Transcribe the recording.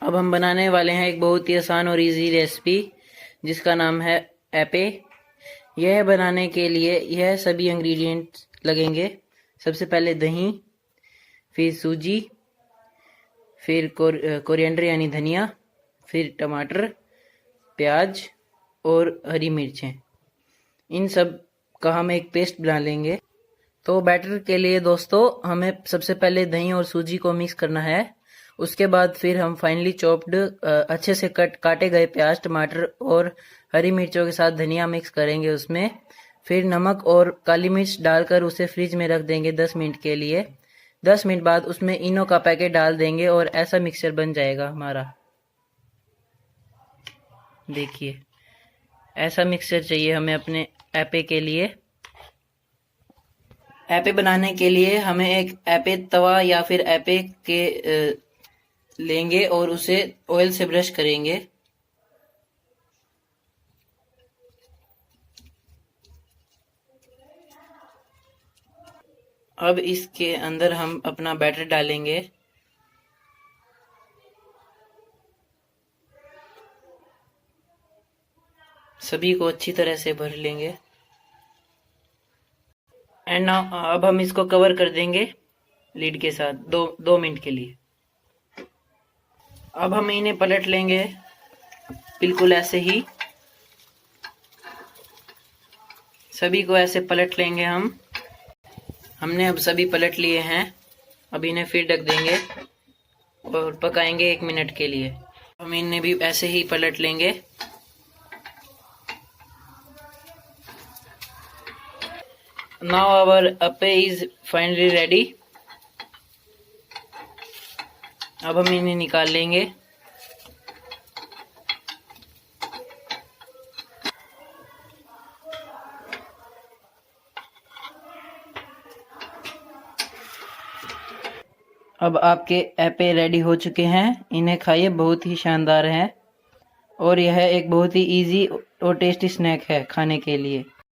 अब हम बनाने वाले हैं एक बहुत ही आसान और इजी रेसिपी जिसका नाम है एपे। यह बनाने के लिए यह सभी इंग्रेडिएंट्स लगेंगे। सबसे पहले दही, फिर सूजी, फिर कोरिएंडर यानी धनिया, फिर टमाटर, प्याज और हरी मिर्चें। इन सब का हम एक पेस्ट बना लेंगे। तो बैटर के लिए दोस्तों हमें सबसे पहले दही और सूजी को मिक्स करना है। उसके बाद फिर हम फाइनली चॉप्ड अच्छे से काटे गए प्याज, टमाटर और हरी मिर्चों के साथ धनिया मिक्स करेंगे उसमें। फिर नमक और काली मिर्च डालकर उसे फ्रिज में रख देंगे 10 मिनट के लिए। 10 मिनट बाद उसमें इनो का पैकेट डाल देंगे और ऐसा मिक्सचर बन जाएगा हमारा। देखिए ऐसा मिक्सचर चाहिए हमें अपने एपे के लिए। एपे बनाने के लिए हमें एक एपे तवा या फिर एपे के लेंगे और उसे ऑयल से ब्रश करेंगे। अब इसके अंदर हम अपना बैटर डालेंगे। सभी को अच्छी तरह से भर लेंगे एंड नाउ अब हम इसको कवर कर देंगे लीड के साथ दो मिनट के लिए। अब हम इन्हें पलट लेंगे बिल्कुल ऐसे ही। सभी को ऐसे पलट लेंगे हमने अब सभी पलट लिए हैं। अब इन्हें फिर ढक देंगे और पकाएंगे 1 मिनट के लिए। हम इन्हें भी ऐसे ही पलट लेंगे। Now our ape is finally ready। अब हम इन्हें निकाल लेंगे। अब आपके एपे रेडी हो चुके हैं। इन्हें खाइए, बहुत ही शानदार हैं और यह एक बहुत ही इजी और टेस्टी स्नैक है खाने के लिए।